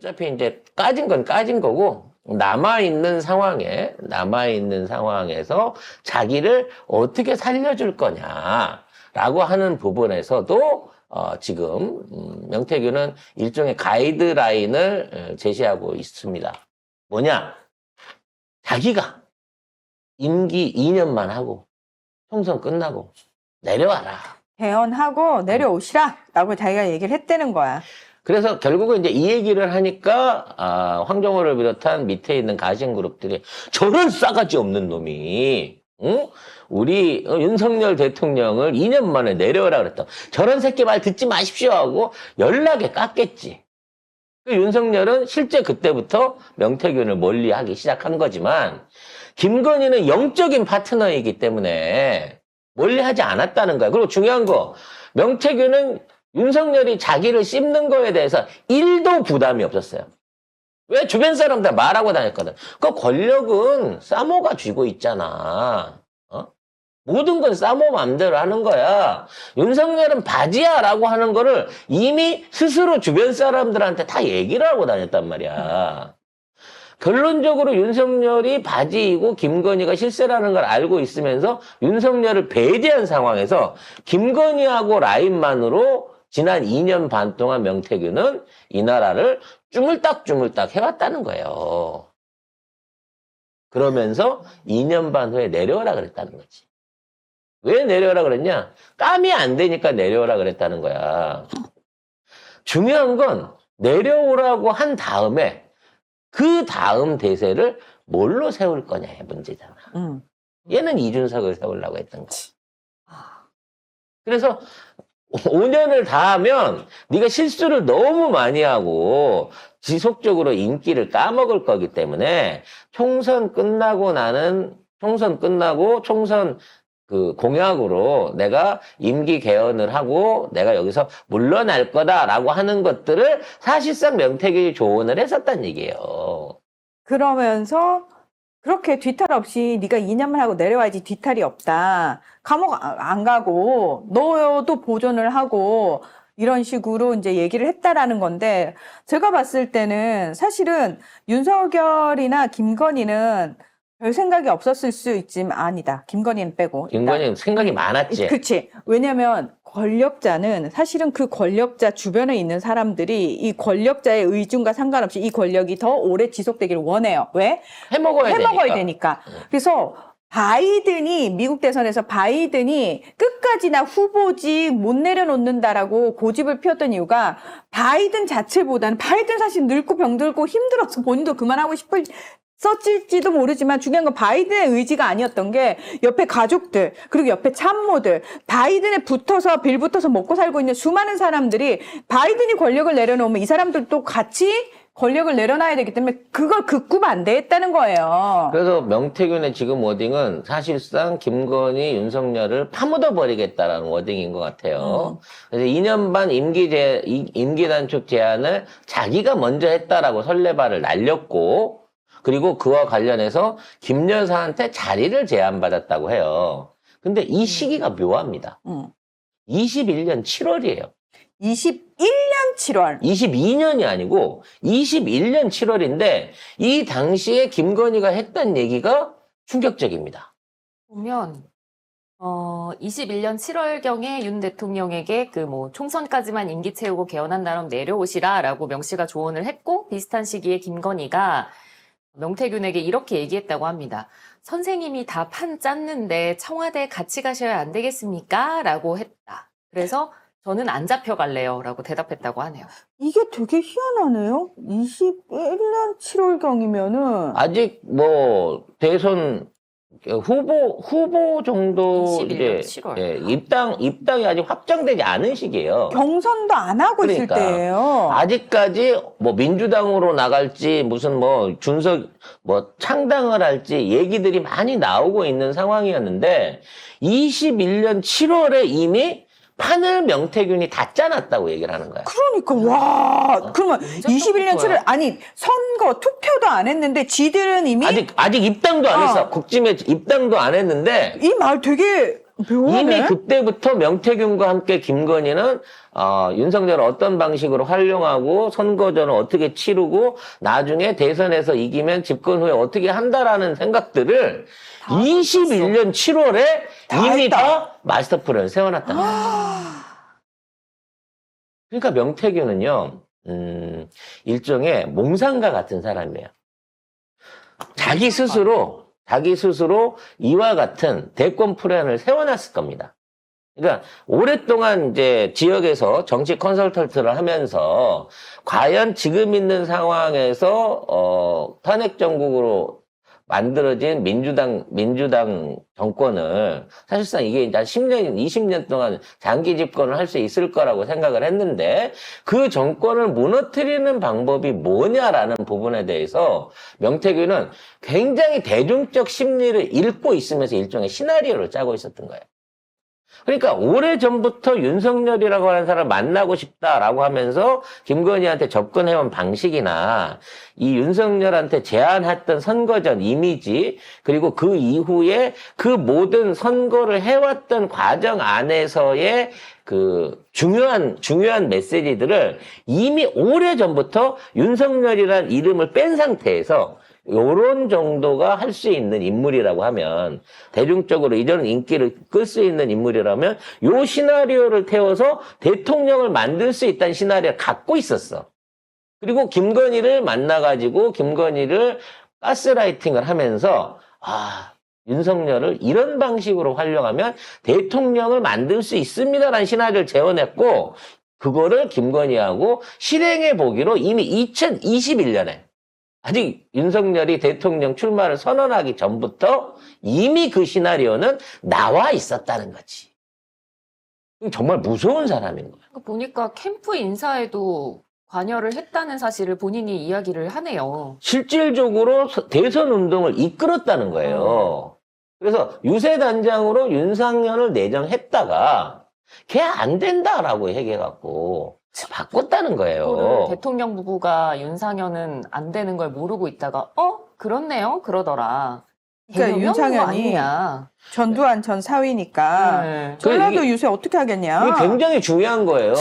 어차피 이제 까진 건 까진 거고, 남아있는 상황에서 자기를 어떻게 살려줄 거냐라고 하는 부분에서도 지금 명태균은 일종의 가이드라인을 제시하고 있습니다. 뭐냐? 자기가 임기 2년만 하고 총선 끝나고 내려와라. 개헌하고 내려오시라 라고 자기가 얘기를 했다는 거야. 그래서 결국은 이제 이 얘기를 하니까 황정호를 비롯한 밑에 있는 가신그룹들이 저런 싸가지 없는 놈이 우리 윤석열 대통령을 2년 만에 내려오라 그랬다. 저런 새끼 말 듣지 마십시오 하고 연락에 깠겠지. 윤석열은 실제 그때부터 명태균을 멀리하기 시작한 거지만 김건희는 영적인 파트너이기 때문에 멀리하지 않았다는 거야. 그리고 중요한 거, 명태균은 윤석열이 자기를 씹는 거에 대해서 1도 부담이 없었어요. 왜? 주변 사람들 말하고 다녔거든. 그 권력은 사모가 쥐고 있잖아. 모든 건 사모 맘대로 하는 거야. 윤석열은 바지야 라고 하는 거를 이미 스스로 주변 사람들한테 다 얘기를 하고 다녔단 말이야. 결론적으로 윤석열이 바지이고 김건희가 실세라는 걸 알고 있으면서 윤석열을 배제한 상황에서 김건희하고 라인만으로 지난 2년 반 동안 명태균은 이 나라를 주물딱주물딱 해왔다는 거예요. 그러면서 2년 반 후에 내려오라 그랬다는 거지. 왜 내려오라 그랬냐? 깜이 안 되니까 내려오라 그랬다는 거야. 중요한 건 내려오라고 한 다음에 그 다음 대세를 뭘로 세울 거냐의 문제잖아. 얘는 이준석을 세우려고 했던 거지. 그래서 5년을 다 하면 네가 실수를 너무 많이 하고 지속적으로 인기를 까먹을 거기 때문에 총선 끝나고 총선 그 공약으로 내가 임기 개헌을 하고 내가 여기서 물러날 거다라고 하는 것들을 사실상 명태균이 조언을 했었단 얘기예요. 그러면서 그렇게 뒤탈 없이 네가 2년만 하고 내려와야지 뒤탈이 없다. 감옥 안 가고 너도 보존을 하고 이런 식으로 이제 얘기를 했다라는 건데 제가 봤을 때는 사실은 윤석열이나 김건희는 별 생각이 없었을 수 있지만 아니다. 김건희는 빼고. 김건희는 생각이 많았지. 그렇지. 왜냐면 권력자는 사실은 그 권력자 주변에 있는 사람들이 이 권력자의 의중과 상관없이 이 권력이 더 오래 지속되기를 원해요. 왜? 해먹어야 되니까. 그래서 바이든이 미국 대선에서 바이든이 끝까지나 후보직 못 내려놓는다라고 고집을 피웠던 이유가 바이든 자체보다는 바이든 사실 늙고 병들고 힘들어서 본인도 그만하고 썼을지도 모르지만 중요한 건 바이든의 의지가 아니었던 게 옆에 가족들 그리고 옆에 참모들 바이든에 붙어서 빌붙어서 먹고 살고 있는 수많은 사람들이 바이든이 권력을 내려놓으면 이 사람들도 같이 권력을 내려놔야 되기 때문에 그걸 극구 반대했다는 거예요. 그래서 명태균의 지금 워딩은 사실상 김건희, 윤석열을 파묻어버리겠다라는 워딩인 것 같아요. 그래서 2년 반 임기 단축 제안을 자기가 먼저 했다라고 설레발을 날렸고 그리고 그와 관련해서 김 여사한테 자리를 제안받았다고 해요. 근데 이 시기가 묘합니다. 21년 7월이에요. 21년 7월. 22년이 아니고 21년 7월인데 이 당시에 김건희가 했던 얘기가 충격적입니다. 보면 21년 7월경에 윤 대통령에게 총선까지만 임기 채우고 개헌한다면 내려오시라라고 명 씨가 조언을 했고 비슷한 시기에 김건희가 명태균에게 이렇게 얘기했다고 합니다. 선생님이 다 판 짰는데 청와대 같이 가셔야 안 되겠습니까? 라고 했다. 그래서 저는 안 잡혀갈래요. 라고 대답했다고 하네요. 이게 되게 희한하네요. 21년 7월경이면은 아직 대선 후보 정도 21년 이제 7월. 예, 입당이 아직 확정되지 않은 시기예요. 경선도 안 하고 있을 그러니까. 때예요. 아직까지 민주당으로 나갈지 무슨 준석 창당을 할지 얘기들이 많이 나오고 있는 상황이었는데 21년 7월에 이미 판을 명태균이 다 짜놨다고 얘기를 하는 거야. 그러니까 와 그러면 21년 7월 아니 선거 투표도 안 했는데 지들은 이미 아직 입당도 안 했어. 국짐에 입당도 안 했는데 이 말 되게 묘하네. 이미 그때부터 명태균과 함께 김건희는 윤석열을 어떤 방식으로 활용하고 선거전을 어떻게 치르고 나중에 대선에서 이기면 집권 후에 어떻게 한다라는 생각들을 다 21년 7월에 다 이미 했다. 다 마스터 플랜을 세워놨다. 그러니까 명태균은요, 일종의 몽상가 같은 사람이에요. 자기 스스로 이와 같은 대권 플랜을 세워놨을 겁니다. 그러니까 오랫동안 이제 지역에서 정치 컨설턴트를 하면서 과연 지금 있는 상황에서 탄핵 정국으로 만들어진 민주당 정권을 사실상 이게 이제 한 10년, 20년 동안 장기 집권을 할 수 있을 거라고 생각을 했는데 그 정권을 무너뜨리는 방법이 뭐냐라는 부분에 대해서 명태균은 굉장히 대중적 심리를 읽고 있으면서 일종의 시나리오를 짜고 있었던 거예요. 그러니까 오래전부터 윤석열이라고 하는 사람을 만나고 싶다라고 하면서 김건희한테 접근해온 방식이나 이 윤석열한테 제안했던 선거전 이미지 그리고 그 이후에 그 모든 선거를 해왔던 과정 안에서의 그 중요한 메시지들을 이미 오래전부터 윤석열이라는 이름을 뺀 상태에서 요런 정도가 할 수 있는 인물이라고 하면 대중적으로 이전 인기를 끌 수 있는 인물이라면 요 시나리오를 태워서 대통령을 만들 수 있다는 시나리오를 갖고 있었어. 그리고 김건희를 만나가지고 김건희를 가스라이팅을 하면서 윤석열을 이런 방식으로 활용하면 대통령을 만들 수 있습니다라는 시나리오를 재현했고 그거를 김건희하고 실행해 보기로 이미 2021년에 아직 윤석열이 대통령 출마를 선언하기 전부터 이미 그 시나리오는 나와 있었다는 거지. 정말 무서운 사람인 거야. 보니까 캠프 인사에도 관여를 했다는 사실을 본인이 이야기를 하네요. 실질적으로 대선 운동을 이끌었다는 거예요. 그래서 유세단장으로 윤상현을 내정했다가 걔 안 된다라고 얘기해갖고 바꿨다는 거예요. 그거를 대통령 부부가 윤상현은 안 되는 걸 모르고 있다가 그렇네요 그러더라. 그러니까 대통령 윤상현이 아니냐. 전두환 전 사위니까 네. 전라도 이게- 유세 어떻게 하겠냐. 이게 굉장히 중요한 거예요.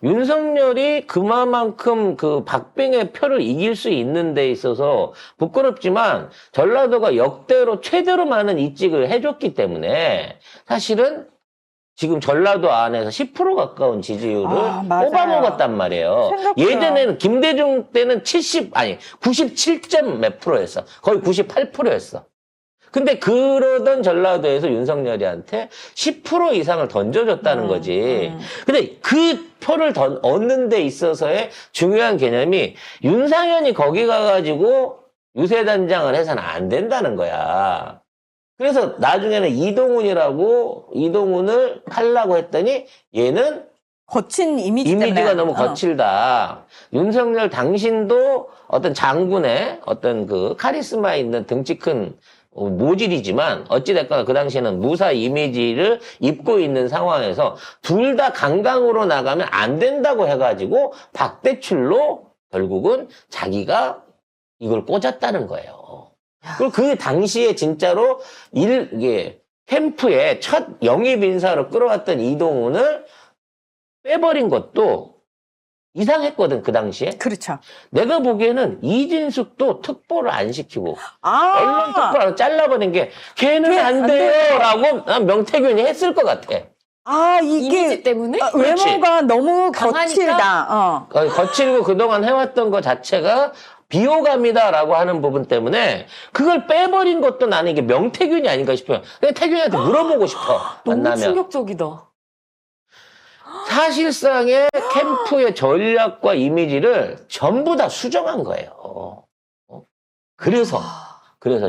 윤석열이 그만큼 그 박빙의 표를 이길 수 있는 데 있어서 부끄럽지만 전라도가 역대로 최대로 많은 이직을 해줬기 때문에 사실은 지금 전라도 안에서 10% 가까운 지지율을 맞아요. 뽑아먹었단 말이에요. 생각보다. 예전에는 김대중 때는 97점 몇 프로였어. 거의 98%였어. 근데 그러던 전라도에서 윤석열이한테 10% 이상을 던져줬다는 거지. 근데 그 표를 얻는 데 있어서의 중요한 개념이 윤상현이 거기 가가지고 유세단장을 해서는 안 된다는 거야. 그래서 나중에는 이동훈을 하려고 했더니 얘는 거친 이미지 이미지가 때문에. 너무 거칠다. 윤석열 당신도 어떤 장군의 어떤 그 카리스마 있는 등치 큰 모질이지만 어찌됐거나 그 당시에는 무사 이미지를 입고 있는 상황에서 둘 다 강강으로 나가면 안 된다고 해가지고 박대출로 결국은 자기가 이걸 꽂았다는 거예요. 그리고 그 당시에 진짜로 이게 캠프에 첫 영입 인사로 끌어왔던 이동훈을 빼버린 것도 이상했거든, 그 당시에. 그렇죠. 내가 보기에는 이진숙도 특보를 안 시키고 언론 특보를 잘라버린 게 걔는 안 돼요 라고 난 명태균이 했을 것 같아. 이미지 이게 때문에? 그렇지. 외모가 너무 강하니까? 거칠다. 거칠고 그동안 해왔던 것 자체가 비호감이다라고 하는 부분 때문에 그걸 빼버린 것도 나는 이게 명태균이 아닌가 싶어요. 근데 태균이한테 물어보고 싶어. 너무 만나면. 충격적이다. 사실상의 캠프의 전략과 이미지를 전부 다 수정한 거예요. 그래서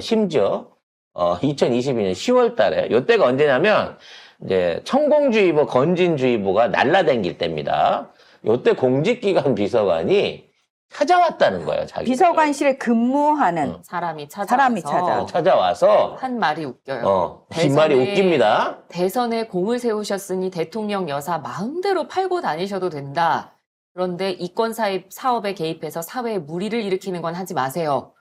심지어 2022년 10월 달에 이때가 언제냐면 이제 천공주의보, 건진주의보가 날라다닐 때입니다. 이때 공직기관 비서관이 찾아왔다는 거예요. 자기 비서관실에 근무하는 사람이 사람이 찾아와서 한 말이 웃겨요. 뒷말이 대선에- 웃깁니다. 대선에 공을 세우셨으니 대통령 여사 마음대로 팔고 다니셔도 된다. 그런데 이권 사업에 개입해서 사회에 무리를 일으키는 건 하지 마세요.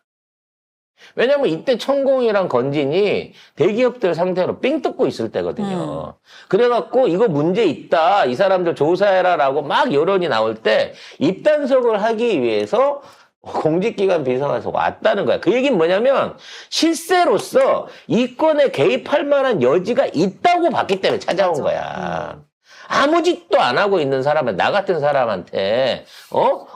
왜냐면 이때 천공이랑 건진이 대기업들 상대로 삥 뜯고 있을 때거든요. 그래갖고 이거 문제 있다. 이 사람들 조사해라라고 막 여론이 나올 때 입단속을 하기 위해서 공직기관 비서관에서 왔다는 거야. 그 얘기는 뭐냐면 실세로서 이 건에 개입할 만한 여지가 있다고 봤기 때문에 찾아온 맞아. 거야. 아무 짓도 안 하고 있는 사람은 나 같은 사람한테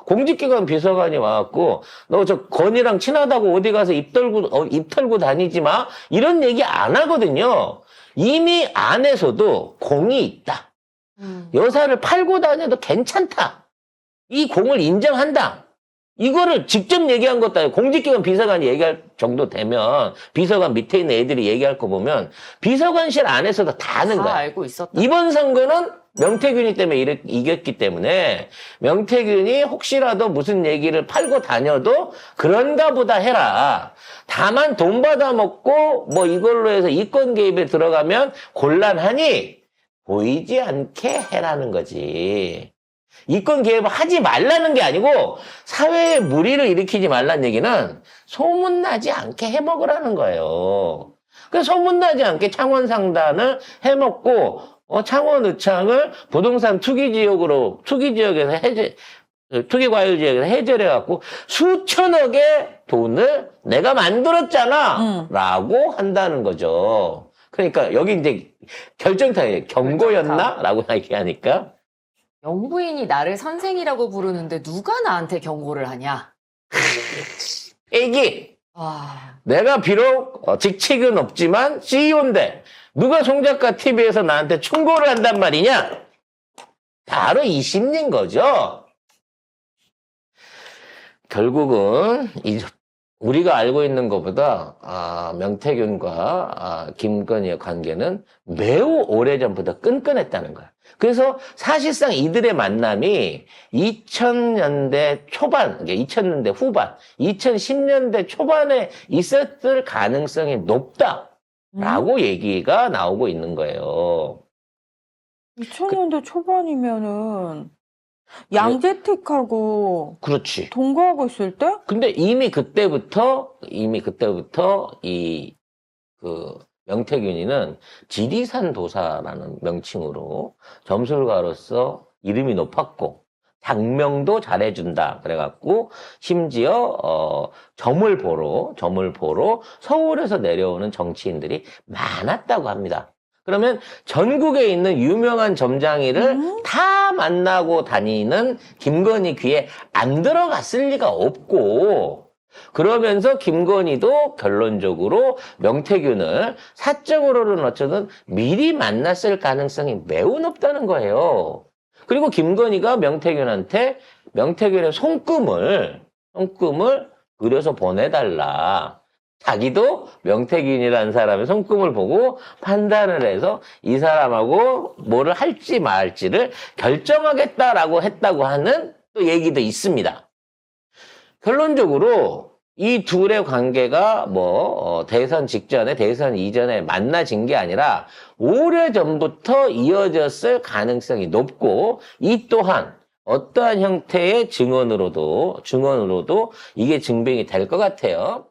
공직기관 비서관이 와갖고 너 저 건이랑 친하다고 어디 가서 입 털고 다니지 마 이런 얘기 안 하거든요. 이미 안에서도 공이 있다. 여사를 팔고 다녀도 괜찮다. 이 공을 인정한다. 이거를 직접 얘기한 것도 아니고 공직기관 비서관이 얘기할 정도 되면 비서관 밑에 있는 애들이 얘기할 거 보면 비서관실 안에서도 다 아는 다 거야. 알고 있었다. 이번 선거는 명태균이 때문에 이겼기 때문에 명태균이 혹시라도 무슨 얘기를 팔고 다녀도 그런가 보다 해라. 다만 돈 받아먹고 뭐 이걸로 해서 이권 개입에 들어가면 곤란하니 보이지 않게 해라는 거지. 이권 개입을 하지 말라는 게 아니고 사회에 무리를 일으키지 말라는 얘기는 소문나지 않게 해먹으라는 거예요. 그래서 소문나지 않게 창원상단을 해먹고 창원의창을 부동산 투기지역에서 투기과열지역에서 해제해갖고 수천억의 돈을 내가 만들었잖아 라고 한다는 거죠. 그러니까 여기 이제 결정타예요. 경고였나? 라고 얘기하니까 영부인이 나를 선생이라고 부르는데 누가 나한테 경고를 하냐? 애기 와, 내가 비록 직책은 없지만 CEO인데 누가 송작가 TV에서 나한테 충고를 한단 말이냐? 바로 이 심리인 거죠. 결국은 우리가 알고 있는 것보다 명태균과 김건희의 관계는 매우 오래전부터 끈끈했다는 거야. 그래서 사실상 이들의 만남이 2000년대 초반, 2000년대 후반, 2010년대 초반에 있었을 가능성이 높다라고 얘기가 나오고 있는 거예요. 2000년대 초반이면은 양재택하고 그렇지. 동거하고 있을 때? 근데 이미 그때부터 명태균이는 지리산 도사라는 명칭으로 점술가로서 이름이 높았고 장명도 잘해준다 그래갖고 심지어 점을 보러 서울에서 내려오는 정치인들이 많았다고 합니다. 그러면 전국에 있는 유명한 점장이를 다 만나고 다니는 김건희 귀에 안 들어갔을 리가 없고, 그러면서 김건희도 결론적으로 명태균을 사적으로는 어쩌든 미리 만났을 가능성이 매우 높다는 거예요. 그리고 김건희가 명태균의 손금을 그려서 보내달라. 자기도 명태균이라는 사람의 손금을 보고 판단을 해서 이 사람하고 뭐를 할지 말지를 결정하겠다라고 했다고 하는 또 얘기도 있습니다. 결론적으로 이 둘의 관계가 대선 직전에 대선 이전에 만나진 게 아니라 오래전부터 이어졌을 가능성이 높고, 이 또한 어떠한 형태의 증언으로도 이게 증명이 될 것 같아요.